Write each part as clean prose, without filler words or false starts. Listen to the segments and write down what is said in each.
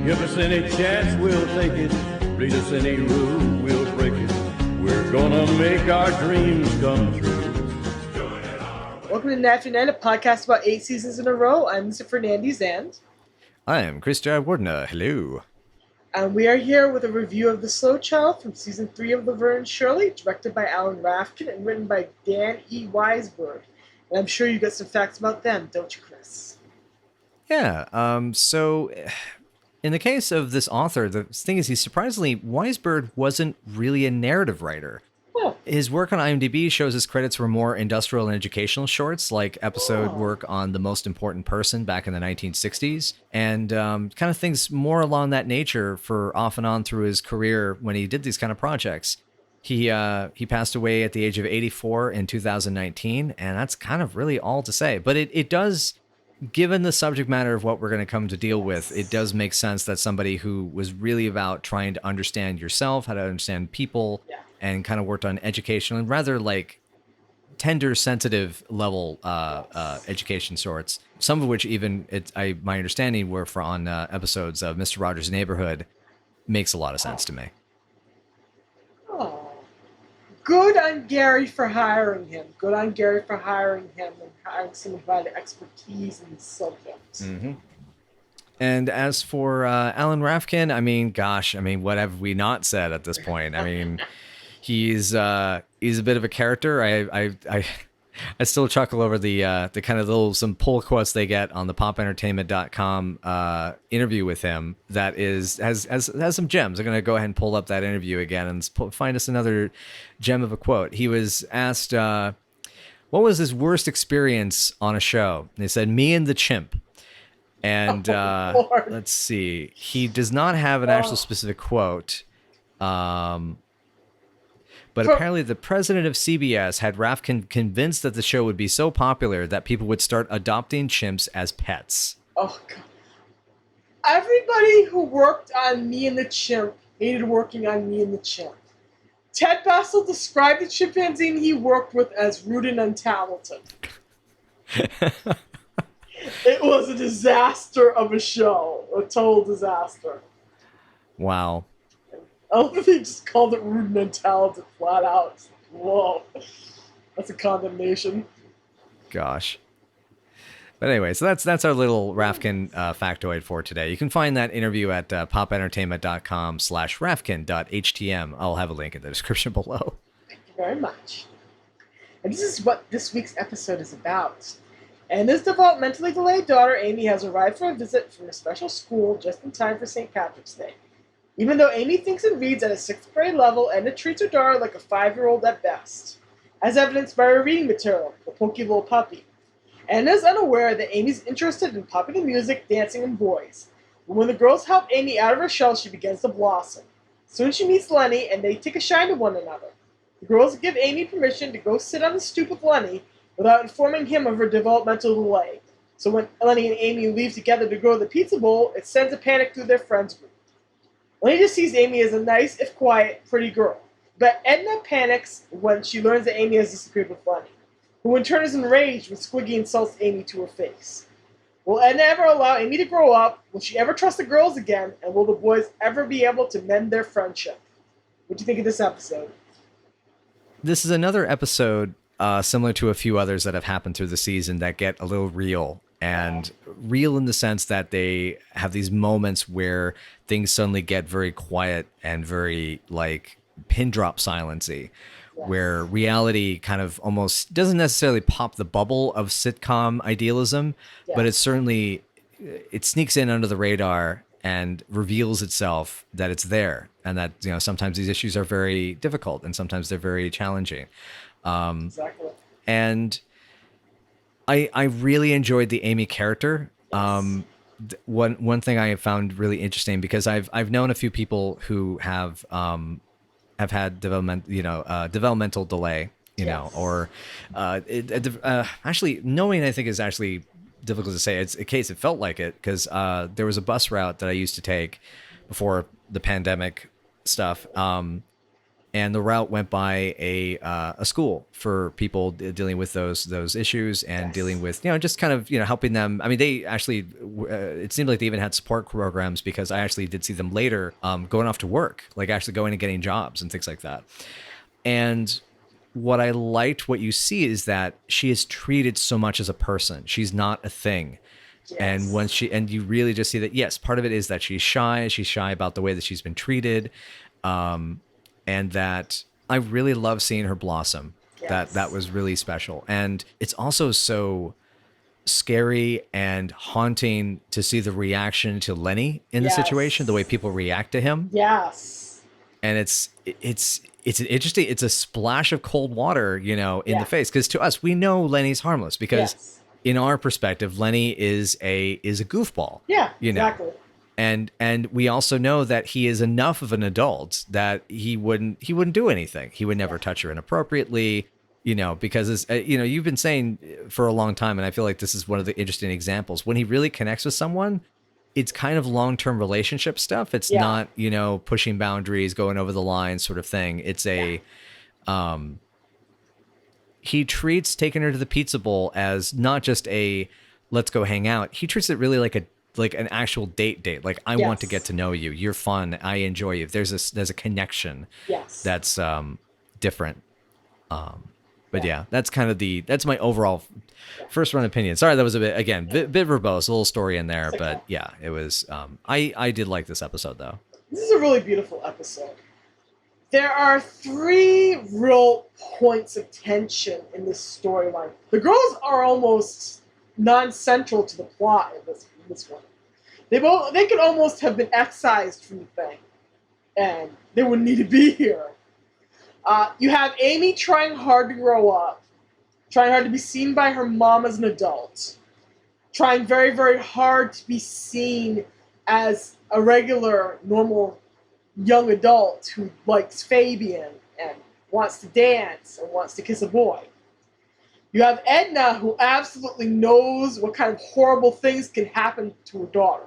Give us any chance, we'll take it. Read us any rule, we'll break it. We're gonna make our dreams come true. Welcome to Natural Night, a podcast about 8 seasons in a row. I'm Mr. Fernandes, and I am Chris Jayawardena. Hello. And we are here with a review of The Slow Child from Season 3 of Laverne Shirley, directed by Alan Rifkin and written by Dan E. Weisberg. And I'm sure you got some facts about them, don't you, Chris? Yeah, so in the case of this author, the thing is, Weisberg wasn't really a narrative writer. Oh. His work on IMDb shows his credits were more industrial and educational shorts, like episode work on The Most Important Person back in the 1960s, and kind of things more along that nature for off and on through his career when he did these kind of projects. He passed away at the age of 84 in 2019, and that's kind of really all to say. But it does, given the subject matter of what we're going to come to deal with, it does make sense that somebody who was really about trying to understand yourself, how to understand people, and kind of worked on educational and rather like tender, sensitive level education sorts. Some of which even my understanding were on episodes of Mr. Rogers' Neighborhood. Makes a lot of sense to me. Oh. Good on Gary for hiring him. Good on Gary for hiring him and hiring someone who had expertise in the subject. Mm-hmm. And as for Alan Rifkin, what have we not said at this point? I mean, he's a bit of a character. I still chuckle over the kind of some pull quotes they get on the popentertainment.com interview with him that has some gems. I'm going to go ahead and pull up that interview again and find us another gem of a quote. He was asked, what was his worst experience on a show? And he said, "Me and the chimp." And let's see. He does not have an actual specific quote. But apparently the president of CBS had Rifkin convinced that the show would be so popular that people would start adopting chimps as pets. Oh, God. Everybody who worked on Me and the Chimp hated working on Me and the Chimp. Ted Bassel described the chimpanzee he worked with as rude and untalented. It was a disaster of a show. A total disaster. Wow. I don't think they just called it rude and untalented flat out. Whoa. That's a condemnation. Gosh. But anyway, so that's our little Rifkin factoid for today. You can find that interview at popentertainment.com/rifkin.htm. I'll have a link in the description below. Thank you very much. And this is what this week's episode is about. Anna's developmentally delayed daughter, Amy, has arrived for a visit from a special school just in time for St. Patrick's Day. Even though Amy thinks and reads at a 6th grade level, Edna treats her daughter like a 5-year-old at best, as evidenced by her reading material, The Punky Little Puppy. Edna is unaware that Amy's interested in popular music, dancing, and boys. But when the girls help Amy out of her shell, she begins to blossom. Soon she meets Lenny, and they take a shine to one another. The girls give Amy permission to go sit on the stoop with Lenny without informing him of her developmental delay. So when Lenny and Amy leave together to go to the pizza bowl, it sends a panic through their friends group. Lenny just sees Amy as a nice, if quiet, pretty girl. But Edna panics when she learns that Amy has disappeared with Lenny, who in turn is enraged when Squiggy insults Amy to her face. Will Edna ever allow Amy to grow up? Will she ever trust the girls again? And will the boys ever be able to mend their friendship? What do you think of this episode? This is another episode similar to a few others that have happened through the season that get a little real. And real in the sense that they have these moments where things suddenly get very quiet and very like pin drop silency, where reality kind of almost doesn't necessarily pop the bubble of sitcom idealism, but it sneaks in under the radar and reveals itself that it's there, and that sometimes these issues are very difficult and sometimes they're very challenging. Exactly. And I really enjoyed the Amy character. Yes. One thing I have found really interesting, because I've known a few people who have had developmental delay, or actually knowing, I think, is actually difficult to say. It's a case it felt like it, because there was a bus route that I used to take before the pandemic stuff. and the route went by a school for people dealing with those issues and dealing with just kind of helping them. I mean, they actually it seemed like they even had support programs, because I actually did see them later going off to work, like actually going and getting jobs and things like that. And what I liked, what you see, is that she is treated so much as a person. She's not a thing. Yes. And once you really just see that, yes, part of it is that she's shy about the way that she's been treated. And that I really love seeing her blossom. Yes. That was really special. And it's also so scary and haunting to see the reaction to Lenny in the situation, the way people react to him. Yes. And it's interesting. It's a splash of cold water, in the face. Because to us, we know Lenny's harmless, because in our perspective, Lenny is a goofball. Yeah, exactly. And we also know that he is enough of an adult that he wouldn't do anything. He would never touch her inappropriately, because you've been saying for a long time, and I feel like this is one of the interesting examples. When he really connects with someone, it's kind of long-term relationship stuff. It's not, pushing boundaries, going over the line sort of thing. It's he treats taking her to the pizza bowl as not just a let's go hang out. He treats it really like an actual date. Like, I want to get to know you. You're fun. I enjoy you. There's a connection. Yes. That's different. But that's kind of that's my overall first run opinion. Sorry, that was a bit verbose, a little story in there, but it was. I did like this episode though. This is a really beautiful episode. There are 3 real points of tension in this storyline. The girls are almost non-central to the plot in this one. They could almost have been excised from the thing, and they wouldn't need to be here. You have Amy trying hard to grow up, trying hard to be seen by her mom as an adult, trying very, very hard to be seen as a regular, normal young adult who likes Fabian and wants to dance and wants to kiss a boy. You have Edna, who absolutely knows what kind of horrible things can happen to her daughter.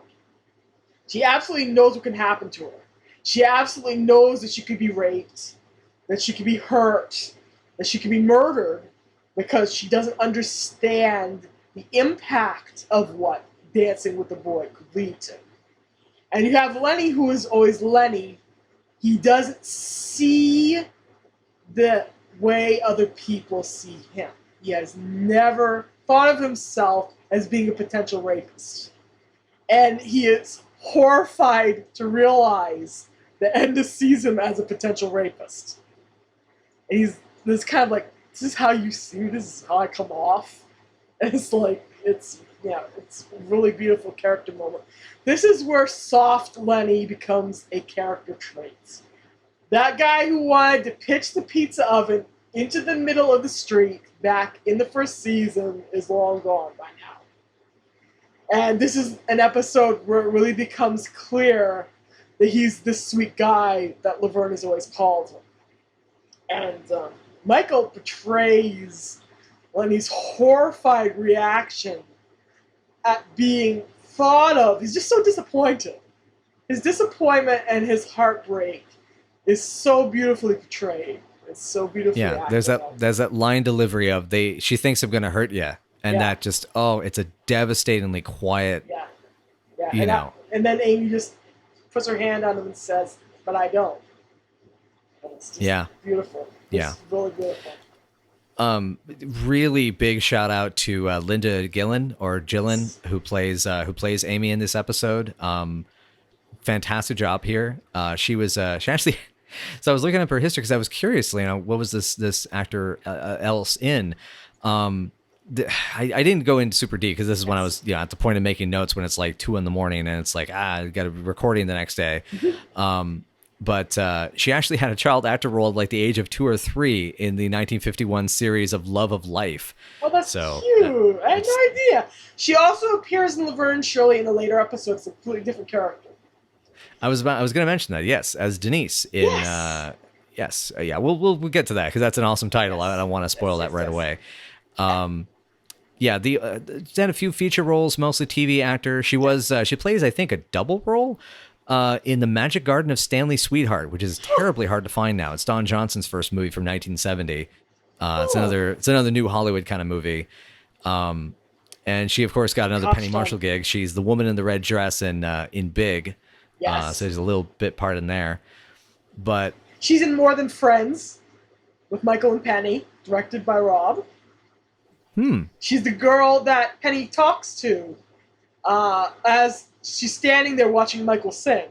She absolutely knows what can happen to her. She absolutely knows that she could be raped, that she could be hurt, that she could be murdered, because she doesn't understand the impact of what dancing with the boy could lead to. And you have Lenny, who is always Lenny. He doesn't see the way other people see him. He has never thought of himself as being a potential rapist. And he is horrified to realize that Edna sees him as a potential rapist. And he's this kind of like, this is how you see me, this is how I come off. And it's like, it's a really beautiful character moment. This is where soft Lenny becomes a character trait. That guy who wanted to pitch the pizza oven into the middle of the street back in the first season is long gone by now. And this is an episode where it really becomes clear that he's this sweet guy that Laverne has always called him. And Michael portrays Lenny's horrified reaction at being thought of. He's just so disappointed. His disappointment and his heartbreak is so beautifully portrayed. It's so beautifully acted. There's that line delivery of she thinks I'm gonna hurt you, and that just it's a devastatingly quiet. And then Amy just puts her hand on him and says, "But I don't." And it's just beautiful. It's really beautiful. Really big shout out to Linda Gillen or Gillen, who plays Amy in this episode. Fantastic job here. She actually. So I was looking up her history because I was curious, what was this actor else in? I didn't go in super deep because this is when I was at the point of making notes when it's like 2 a.m. and it's like I got to be recording the next day. But she actually had a child actor role at like the age of 2 or 3 in the 1951 series of Love of Life. Oh, that's cute. I had no idea. She also appears in Laverne Shirley in the later episodes, a completely different character. I was going to mention that, yes, as Denise in we'll get to that because that's an awesome title. I don't want to spoil that right away. She had a few feature roles, mostly TV actor. She plays, I think, a double role In The Magic Garden of Stanley's Sweetheart, which is terribly hard to find now. It's Don Johnson's first movie from 1970. It's another new Hollywood kind of movie. And she, of course, got another Penny Marshall gig. She's the woman in the red dress in Big. Yes. So there's a little bit part in there. But she's in More Than Friends with Michael and Penny, directed by Rob. She's the girl that Penny talks to as she's standing there watching Michael sing.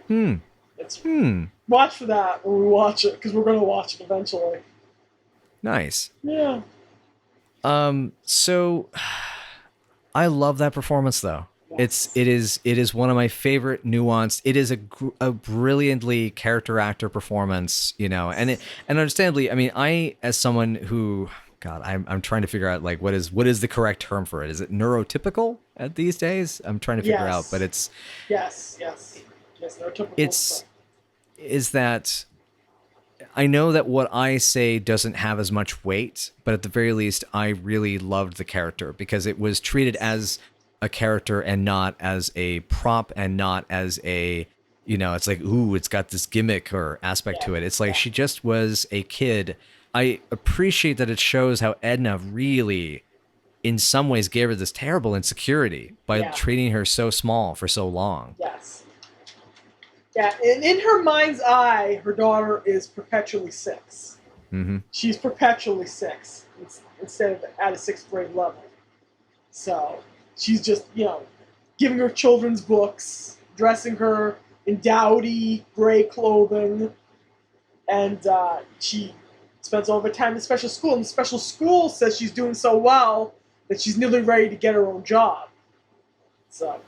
Watch for that when we watch it, because we're going to watch it eventually. Nice. Yeah. So I love that performance, though. Yes. It is one of my favorite nuanced. It is a brilliantly character actor performance, you know, and understandably, I mean, I, as someone who, God, I'm trying to figure out like what is the correct term for it? Is it neurotypical at these days? I'm trying to figure out, but it's yes, neurotypical. Is that I know that what I say doesn't have as much weight, but at the very least, I really loved the character because it was treated as a character and not as a prop and not as a, you know, it's like, ooh, it's got this gimmick or aspect to it. It's like she just was a kid. I appreciate that it shows how Edna really, in some ways, gave her this terrible insecurity by treating her so small for so long. Yes. Yeah, and in her mind's eye, her daughter is perpetually 6. Mm-hmm. She's perpetually 6 instead of at a 6th grade level. So she's just, you know, giving her children's books, dressing her in dowdy gray clothing, and she spends all of her time in special school. And the special school says she's doing so well that she's nearly ready to get her own job. So,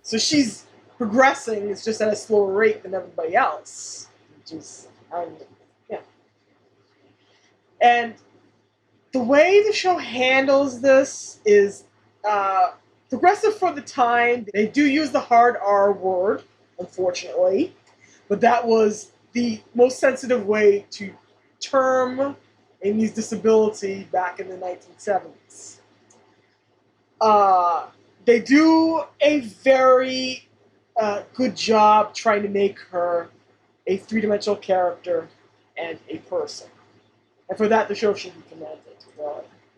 so she's progressing. It's just at a slower rate than everybody else, which is, yeah. And the way the show handles this is progressive for the time. They do use the hard R word, unfortunately, but that was the most sensitive way to term Amy's disability back in the 1970s. They do a very good job trying to make her a three-dimensional character and a person. And for that, the show should be commended.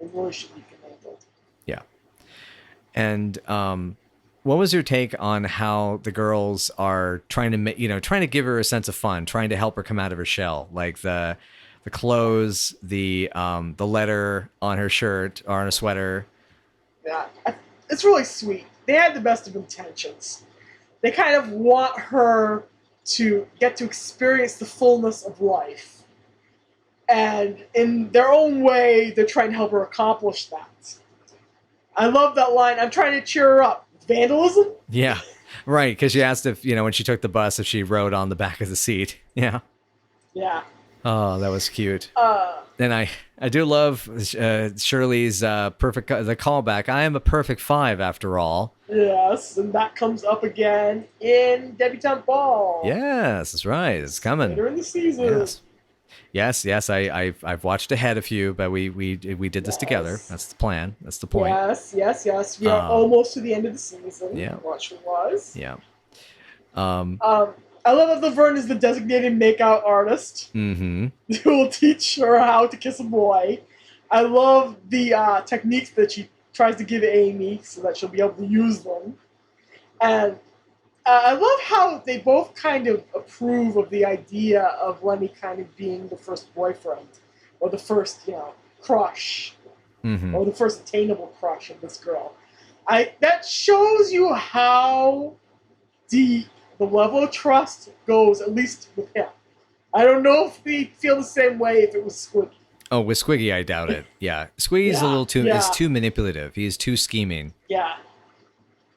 It really should be commended. Yeah. And what was your take on how the girls are trying to give her a sense of fun, trying to help her come out of her shell, like the clothes, the letter on her shirt or on her sweater? Yeah, it's really sweet. They had the best of intentions. They kind of want her to get to experience the fullness of life. And in their own way, they're trying to help her accomplish that. I love that line. I'm trying to cheer her up. Vandalism? Yeah, right. Because she asked if, when she took the bus, if she rode on the back of the seat. Yeah. Yeah. Oh, that was cute. And I do love Shirley's the callback. I am a perfect 5 after all. Yes, and that comes up again in Debutante Ball. Yes, that's right. It's coming later in the season. Yes. I've watched ahead of you, but we did this together. That's the plan. That's the point. Yes. We are almost to the end of the season. Yeah. Watch it was. Yeah. I love that Laverne is the designated makeout artist who will teach her how to kiss a boy. I love the techniques that she tries to give Amy so that she'll be able to use them. And I love how they both kind of approve of the idea of Lenny kind of being the first boyfriend or the first, crush or the first attainable crush of this girl. That shows you how deep the level of trust goes, at least with him. I don't know if we feel the same way if it was Squiggy. Oh, with Squiggy, I doubt it. Yeah, Squiggy's a little too is too manipulative. He's too scheming. Yeah,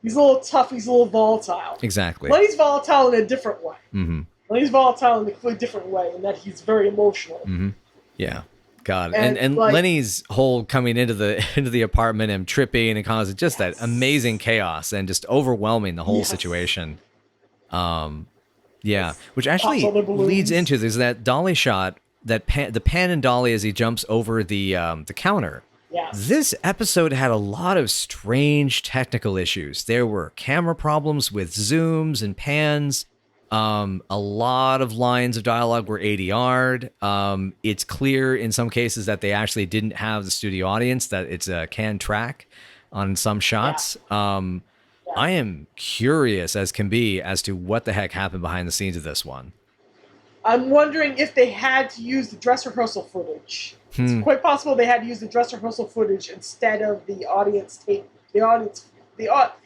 he's a little tough. He's a little volatile. Exactly. Lenny's volatile in a different way. Mm-hmm. He's volatile in a completely different way, in that he's very emotional. Mm-hmm. Yeah. God, and like, Lenny's whole coming into the apartment and tripping and causing just that amazing chaos and just overwhelming the whole situation. Which actually leads into there's that dolly shot that the pan and dolly as he jumps over the counter Yes. This episode had a lot of strange technical issues. There were camera problems with zooms and pans. A lot of lines of dialogue were ADR'd. It's clear in some cases that they actually didn't have the studio audience, that it's a canned track on some shots. I am curious as can be as to what the heck happened behind the scenes of this one. I'm wondering if they had to use the dress rehearsal footage. It's quite possible they had to use the dress rehearsal footage instead of the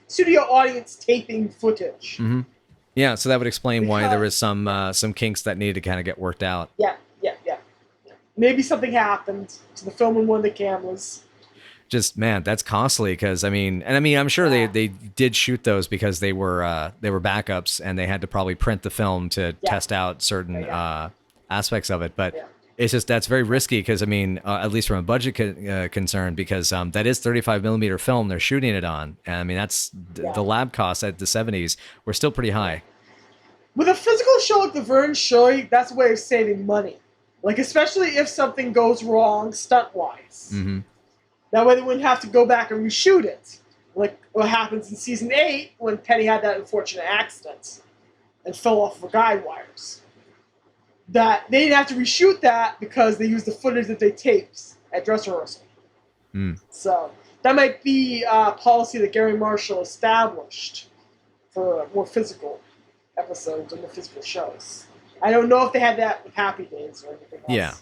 studio audience taping footage. Mm-hmm. Yeah, so that would explain why there was some kinks that needed to kind of get worked out. Yeah. Maybe something happened to the film on one of the cameras. Just, man, that's costly because I'm sure they did shoot those because they were backups and they had to probably print the film to test out certain aspects of it. But it's just, that's very risky because at least from a budget concern, because that is 35 millimeter film they're shooting it on. And that's the lab costs at the 70s were still pretty high. With a physical show like Laverne Shirley, that's a way of saving money. Like, especially if something goes wrong stunt-wise. Mm-hmm. That way they wouldn't have to go back and reshoot it. Like what happens in season 8 when Penny had that unfortunate accident and fell off of guide wires. That they didn't have to reshoot that because they used the footage that they taped at dress rehearsal. So that might be a policy that Gary Marshall established for more physical episodes and more physical shows. I don't know if they had that with Happy Days or anything else. Yeah.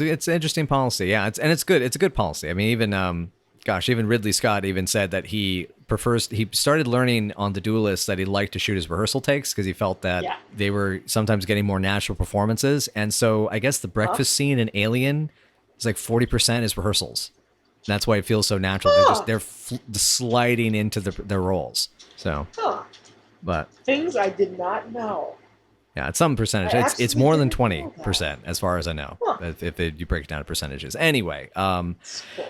It's an interesting policy, yeah. It's good. It's a good policy. Even Ridley Scott even said that he started learning on The Duelist that he liked to shoot his rehearsal takes because he felt that they were sometimes getting more natural performances. And so I guess the breakfast scene in Alien is like 40% is rehearsals. And that's why it feels so natural. They're sliding into their roles. So, but things I did not know. Yeah, it's some percentage. It's more than 20%, as far as I know, if you break it down to percentages. Anyway, but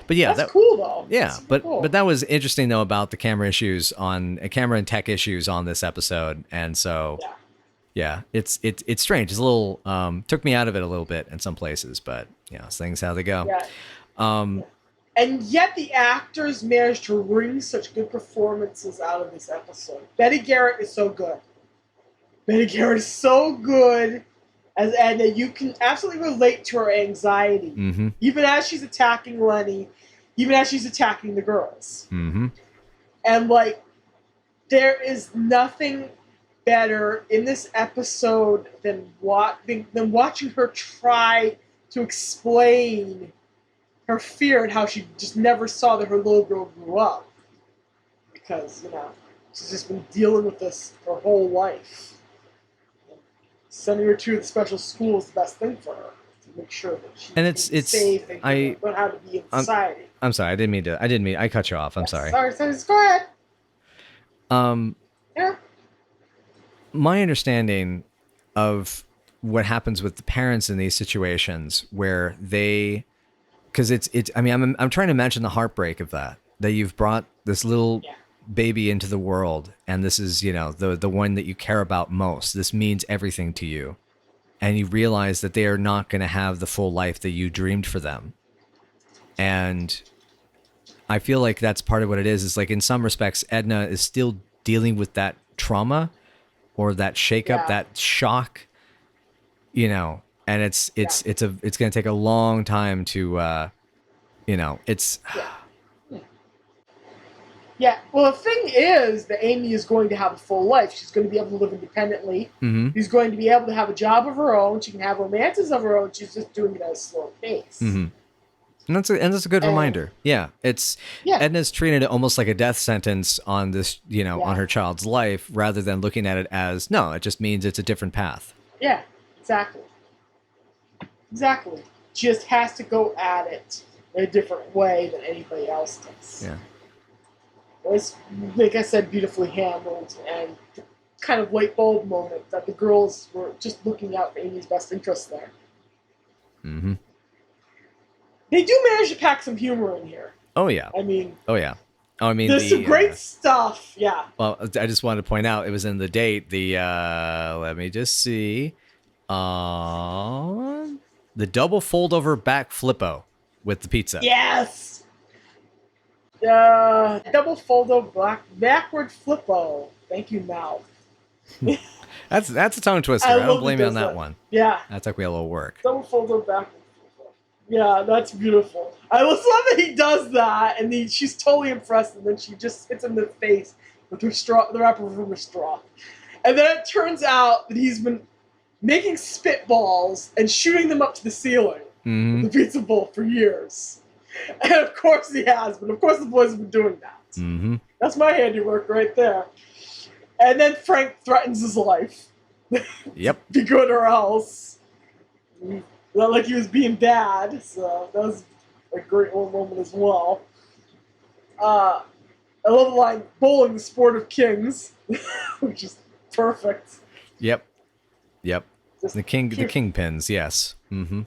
yeah, that's cool though. Yeah, but that was interesting though about the camera and tech issues on this episode, and so yeah, it's strange. It's a little took me out of it a little bit in some places, but things how they go. Yeah. And yet the actors managed to wring such good performances out of this episode. Betty Garrett is so good. Betty Garrett is so good as Edna. You can absolutely relate to her anxiety, even as she's attacking Lenny, even as she's attacking the girls. Mm-hmm. And there is nothing better in this episode than watching her try to explain her fear and how she just never saw that her little girl grew up, because she's just been dealing with this her whole life. Sending her to the special school is the best thing for her to make sure that she's safe and learn how to be in society. I'm sorry, I didn't mean. I cut you off. I'm sorry. Sorry, go ahead. Yeah. My understanding of what happens with the parents in these situations where because I'm trying to imagine the heartbreak of that you've brought this little baby into the world, and this is the one that you care about most. This means everything to you, and you realize that they are not going to have the full life that you dreamed for them. And I feel like that's part of what it is like in some respects Edna is still dealing with that trauma or that shakeup, that shock, and it's going to take a long time to it's Yeah, well, the thing is that Amy is going to have a full life. She's going to be able to live independently. Mm-hmm. She's going to be able to have a job of her own. She can have romances of her own. She's just doing it at a slow pace. Mm-hmm. And that's a good reminder. Yeah, Edna's treating it almost like a death sentence on this, on her child's life, rather than looking at it as, no, it just means it's a different path. Yeah, exactly. Exactly. She just has to go at it in a different way than anybody else does. Yeah. It was, like I said, beautifully handled, and the kind of light bulb moment that the girls were just looking out for Amy's best interest there. Mm-hmm. They do manage to pack some humor in here. Oh, yeah. There's some great stuff, yeah. Well, I just wanted to point out, it was in the date, let me just see, the double fold-over back flippo with the pizza. Yes! Double foldo backward flippo. Thank you, mouth. That's a tongue twister. I don't love blame he you on does that one. Yeah. That took me a little work. Double foldo backward flippo. Yeah, that's beautiful. I just love that he does that, and she's totally impressed, and then she just hits him in the face with her straw, the wrapper from her straw. And then it turns out that he's been making spitballs and shooting them up to the ceiling with the pizza bowl for years. And of course he has, but of course the boys have been doing that. Mm-hmm. That's my handiwork right there. And then Frank threatens his life. Yep. Be good or else. Not like he was being bad, so that was a great little moment as well. I love the line, bowling the sport of kings, which is perfect. Yep. Just The kingpins, yes. Mm-hmm.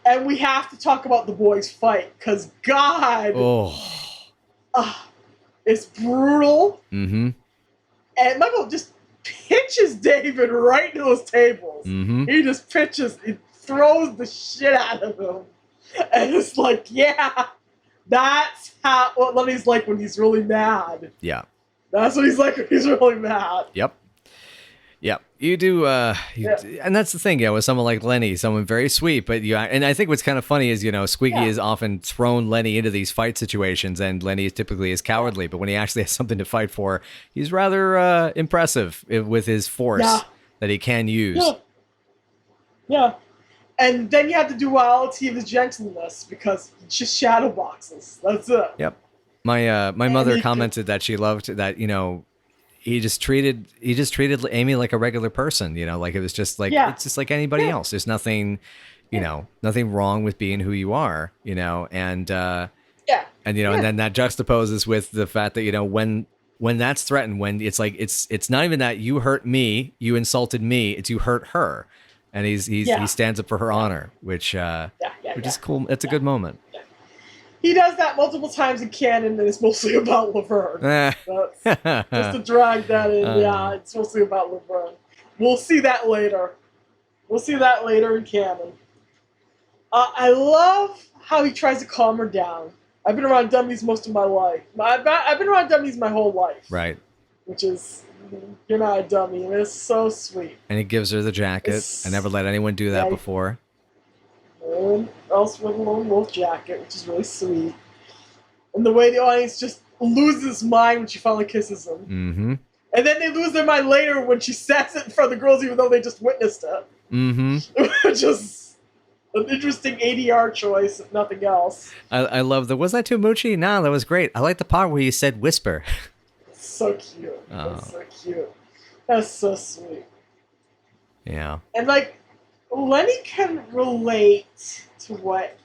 And we have to talk about the boys' fight, because God, it's brutal. Mm-hmm. And Michael just pitches David right into those tables. Mm-hmm. He throws the shit out of him. And it's like, yeah, that's what Lenny's like when he's really mad. Yeah. That's what he's like when he's really mad. Yep. You do, and that's the thing, with someone like Lenny, someone very sweet, but and I think what's kind of funny is, Squiggy is often thrown Lenny into these fight situations, and Lenny typically is cowardly, but when he actually has something to fight for, he's rather impressive with his force that he can use. Yeah. And then you have the duality of his gentleness, because he just shadow boxes. That's it. Yep. My mother commented that she loved that, he just treated Amy like a regular person, like it was just like, it's just like anybody else. There's nothing, nothing wrong with being who you are, and and then that juxtaposes with the fact that, when that's threatened, when it's like, it's not even that you hurt me, you insulted me, it's you hurt her. And he stands up for her honor, which is cool. It's a good moment. He does that multiple times in canon, and it's mostly about Laverne. Just to drag that in, it's mostly about Laverne. We'll see that later. In canon. I love how he tries to calm her down. I've been around dummies most of my life. I've been around dummies my whole life. Right. Which is, you're not a dummy, and it's so sweet. And he gives her the jacket. I never let anyone do that before. And also with a lone wolf jacket, which is really sweet. And the way the audience just loses its mind when she finally kisses him. Mm-hmm. And then they lose their mind later when she says it in front of the girls, even though they just witnessed it. Mm-hmm. Which is an interesting ADR choice, if nothing else. I love was that too moochy? No, that was great. I like the part where you said whisper. It's so cute. Oh. That's so cute. That's so sweet. Yeah. And Lenny can relate to what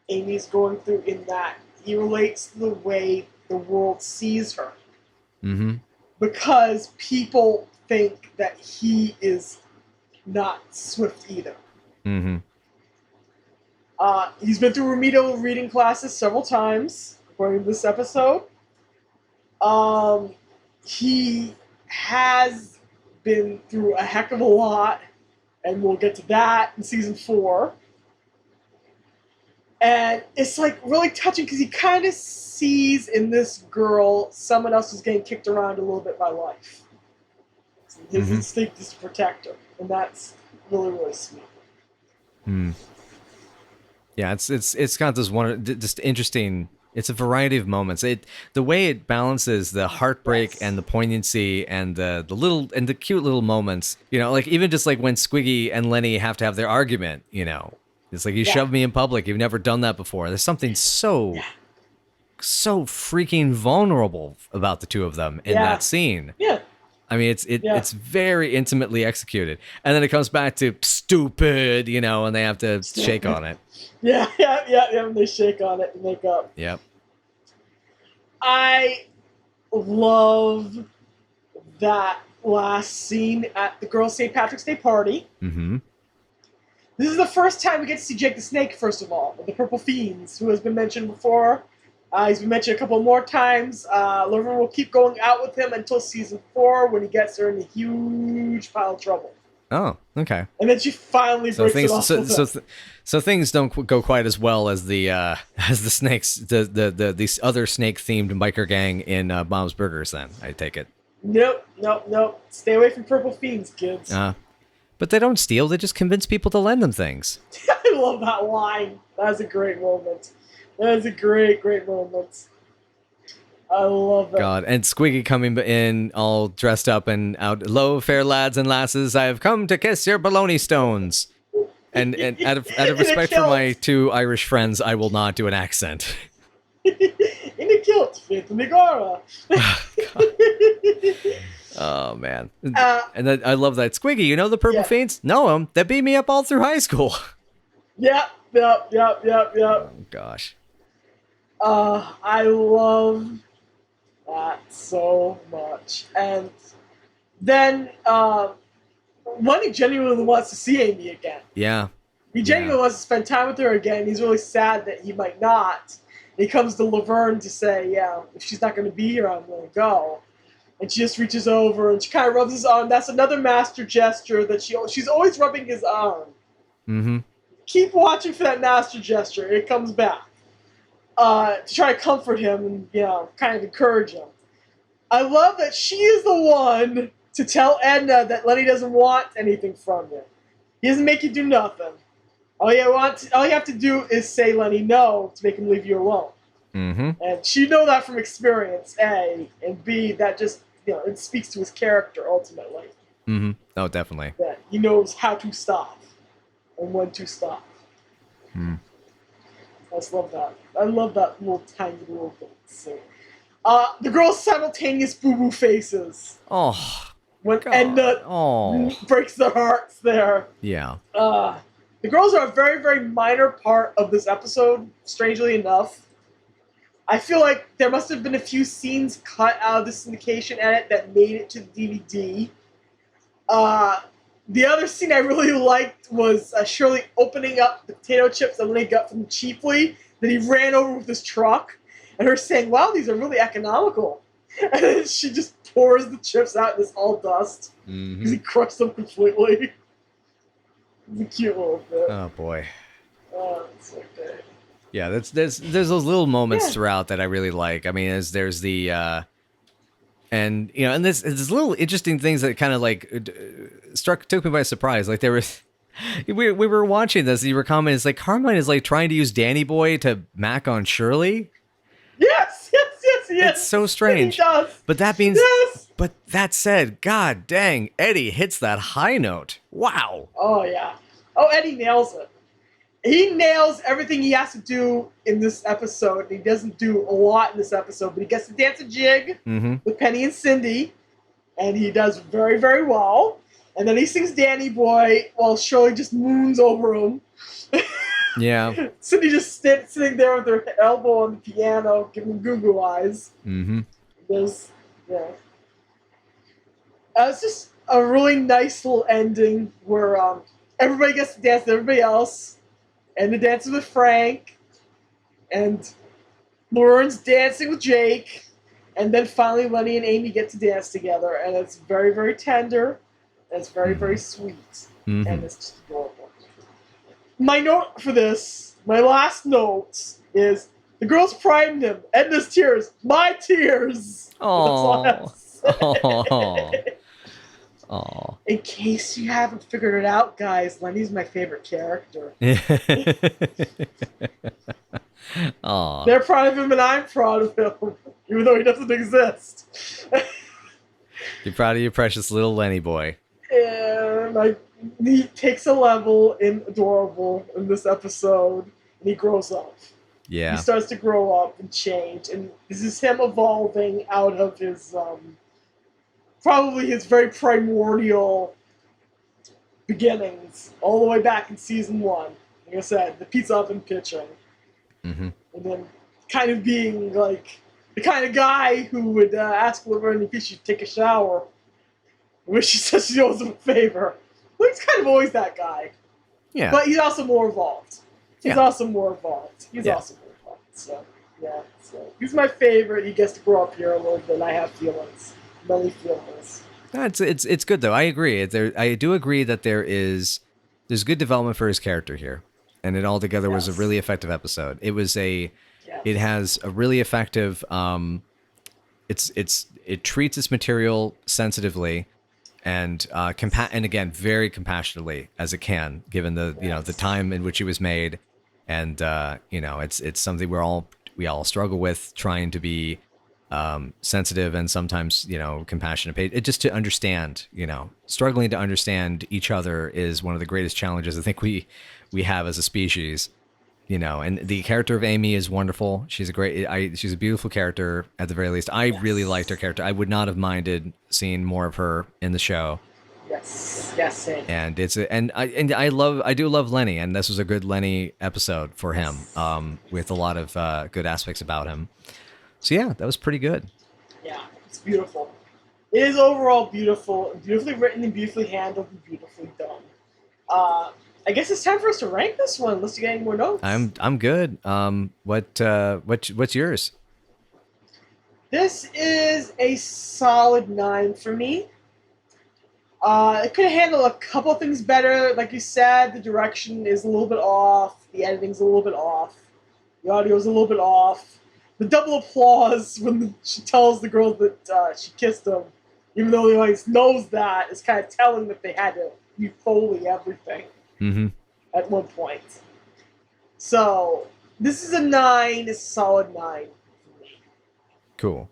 Amy's going through in that he relates to the way the world sees her. Mm-hmm. Because people think that he is not swift either. Mm-hmm. He's been through remedial reading classes several times, according to this episode. He has been through a heck of a lot. And we'll get to that in season 4. And it's really touching because he kind of sees in this girl someone else who's getting kicked around a little bit by life. His instinct is to protect her. And that's really, really sweet. Yeah, it's got this one just interesting. It's a variety of moments. The way it balances the heartbreak and the poignancy and the little and the cute little moments. Even just when Squiggy and Lenny have to have their argument. It's like you shoved me in public. You've never done that before. There's something so freaking vulnerable about the two of them in that scene. Yeah. I mean, it's very intimately executed, and then it comes back to stupid, and they have to shake on it. Yeah, and they shake on it and make up. Yep. I love that last scene at the girls' St. Patrick's Day party. Mm-hmm. This is the first time we get to see Jake the Snake, first of all, the Purple Fiends, who has been mentioned before. He's been mentioned a couple more times. Laverne will keep going out with him until season 4 when he gets her in a huge pile of trouble. Oh, okay. And then she finally breaks it off. So things don't go quite as well as the snakes, these other snake themed biker gang in Bob's Burgers. Then I take it. Nope. Stay away from purple fiends, kids. But they don't steal; they just convince people to lend them things. I love that line. That's a great moment. That is a great moment. I love it. God, and Squiggy coming in all dressed up and out. Lo, fair lads and lasses, I have come to kiss your baloney stones. And out of respect for my 2 Irish friends, I will not do an accent. In a kilt, fit the Megara. Oh, man. And then I love that. Squiggy, you know the Purple Fiends? Know them. They beat me up all through high school. Yep. Oh, gosh. I love that so much. And then Lenny genuinely wants to see Amy again. Yeah. He genuinely wants to spend time with her again. He's really sad that he might not. He comes to Laverne to say, yeah, if she's not going to be here, I'm going to go. And she just reaches over and she kind of rubs his arm. That's another master gesture that she's always rubbing his arm. Mm-hmm. Keep watching for that master gesture. It comes back. To try to comfort him and, kind of encourage him. I love that she is the one to tell Edna that Lenny doesn't want anything from him. He doesn't make you do nothing. All you have to do is say Lenny no to make him leave you alone. Mm-hmm. And she know that from experience, A, and B, that just, it speaks to his character ultimately. Mm-hmm. Oh, definitely. That he knows how to stop and when to stop. Hmm. I just love that. I love that little tiny little thing. The girls' simultaneous boo-boo faces. Oh, when God. Edna breaks their hearts there. Yeah. The girls are a very, very minor part of this episode, strangely enough. I feel like there must have been a few scenes cut out of the syndication edit that made it to the DVD. The other scene I really liked was Shirley opening up the potato chips that Lenny got from cheaply that he ran over with his truck, and her saying, wow, these are really economical. And then she just pours the chips out in this all dust because he crushed them completely. It's a cute little bit. Oh, boy. Oh, it's so good. Yeah, there's those little moments throughout that I really like. I mean, there's the and there's little interesting things that kind of like took me by surprise. Like there was, we were watching this. You were commenting, it's like Carmine is like trying to use Danny Boy to mac on Shirley. Yes. It's so strange. He does. But but that said, God dang, Eddie hits that high note. Wow. Oh yeah. Oh, Eddie nails it. He nails everything he has to do in this episode. He doesn't do a lot in this episode, but he gets to dance a jig with Penny and Cindy, and he does very, very well. And then he sings Danny Boy while Shirley just moons over him. Yeah. Cindy just sitting there with her elbow on the piano, giving goo-goo eyes. It's just a really nice little ending where everybody gets to dance with everybody else. And the dances with Frank, and Lauren's dancing with Jake, and then finally Lenny and Amy get to dance together, and it's very, very tender, and it's very, very sweet, and it's just adorable. My note for this, my last note, is the girls primed him. Edna's tears, my tears. Oh. Oh. In case you haven't figured it out, guys, Lenny's my favorite character. Aw. They're proud of him and I'm proud of him, even though he doesn't exist. You're proud of your precious little Lenny boy. And he takes a level in Adorable in this episode, and he grows up. Yeah. He starts to grow up and change, and this is him evolving out of his... probably his very primordial beginnings, all the way back in season 1. Like I said, the pizza oven pitching. And then kind of being like the kind of guy who would ask Laverne if he should take a shower, which she says she owes him a favor. Well, he's kind of always that guy. Yeah. But he's also more evolved. He's also more evolved. So, yeah. So he's my favorite. He gets to grow up here a little bit. I have feelings. Belly feelings. No, it's good though. I agree. I do agree that there's good development for his character here, and it altogether was a Yes. really effective episode. Yes. It has a really effective. It treats its material sensitively, and and again very compassionately as it can, given the the time in which it was made, and it's something we all struggle with, trying to be sensitive and sometimes compassionate. It just to understand, struggling to understand each other is one of the greatest challenges I think we have as a species. And the character of Amy is wonderful. She's she's a beautiful character at the very least. I really liked her character. I would not have minded seeing more of her in the show. Yes, same. And I do love Lenny, and this was a good Lenny episode for him, with a lot of good aspects about him. So yeah, that was pretty good. Yeah, it's beautiful. It is overall beautiful, beautifully written and beautifully handled and beautifully done. I guess it's time for us to rank this one. Unless you got any more notes. I'm good. What's yours? This is a solid 9 for me. It could have handled a couple things better. Like you said, the direction is a little bit off. The editing's a little bit off. The audio's a little bit off. The double applause when she tells the girl that she kissed him, even though the audience knows that, is kind of telling that they had to Foley everything at one point. So, this is a 9. It's a solid 9 for me. Cool.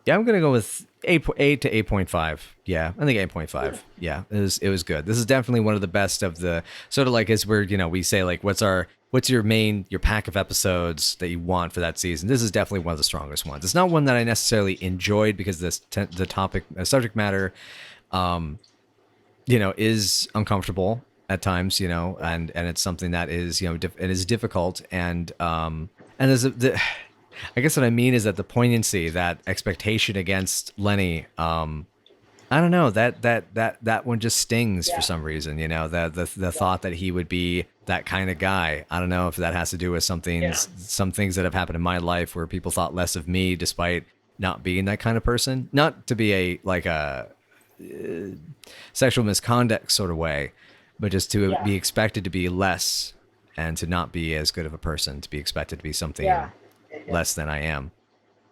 Yeah, I'm gonna go with 8 to 8.5. Yeah, I think 8.5. Yeah, it was good. This is definitely one of the best of the sort of like as we're we say like what's your pack of episodes that you want for that season. This is definitely one of the strongest ones. It's not one that I necessarily enjoyed because the subject matter, is uncomfortable at times, and it's something that is it is difficult, and there's I guess what I mean is that the poignancy, that expectation against Lenny, I don't know, that one just stings for some reason, the thought that he would be that kind of guy. I don't know if that has to do with some things that have happened in my life where people thought less of me despite not being that kind of person. Not to be a sexual misconduct sort of way, but just to be expected to be less and to not be as good of a person, to be expected to be something less than I am.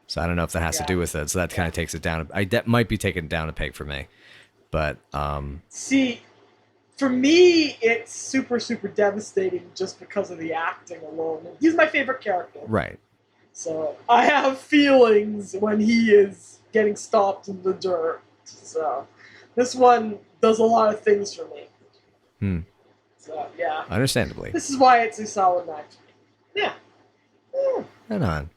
So I don't know if that has to do with it. So that kind of takes it down. That might be taking it down a peg for me. But see, for me, it's super, super devastating just because of the acting alone. He's my favorite character. Right. So I have feelings when he is getting stomped in the dirt. So this one does a lot of things for me. So, yeah. Understandably. This is why it's a solid 9 for me. Yeah. Right on.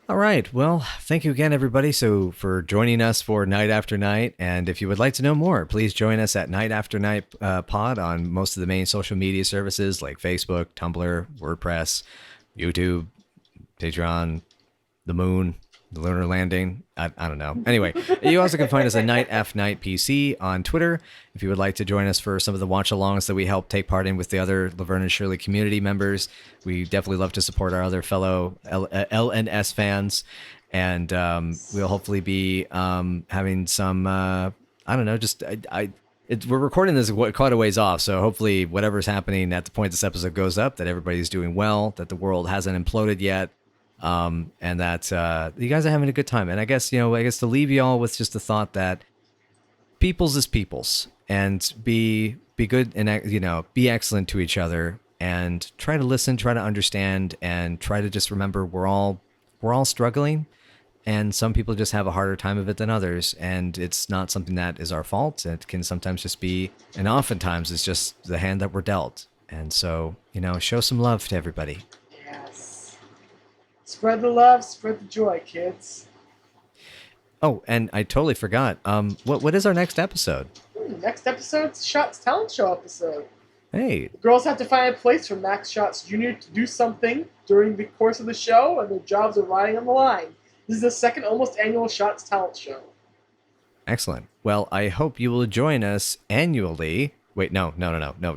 All right. Well, thank you again, everybody, for joining us for Night After Night. And if you would like to know more, please join us at Night After Night Pod on most of the main social media services like Facebook, Tumblr, WordPress, YouTube, Patreon, the Moon, the Lunar Landing. I don't know. Anyway, you also can find us at Night F Night PC on Twitter. If you would like to join us for some of the watch-alongs that we help take part in with the other Laverne and Shirley community members, we definitely love to support our other fellow LNS fans. And we'll hopefully be having some, I don't know, just... we're recording this quite a ways off, so hopefully whatever's happening at the point this episode goes up, that everybody's doing well, that the world hasn't imploded yet, and that you guys are having a good time. And I guess to leave you all with just the thought that people's is people's, and be good and be excellent to each other, and try to listen, try to understand, and try to just remember we're all struggling. And some people just have a harder time of it than others. And it's not something that is our fault. It can sometimes just be, and oftentimes it's just the hand that we're dealt. And so, show some love to everybody. Yes. Spread the love, spread the joy, kids. Oh, and I totally forgot. What is our next episode? Next episode's Shots Talent Show episode. Hey. The girls have to find a place for Max Shots Jr. to do something during the course of the show, and their jobs are riding on the line. This is the second almost annual Shots Talent Show. Excellent. Well, I hope you will join us annually. Wait, no.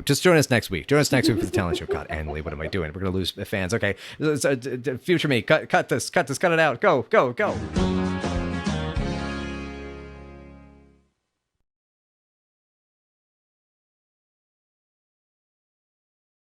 Just join us next week. Join us next week for the talent show. God, annually, what am I doing? We're going to lose fans. Okay. Future me, cut this, cut it out. Go.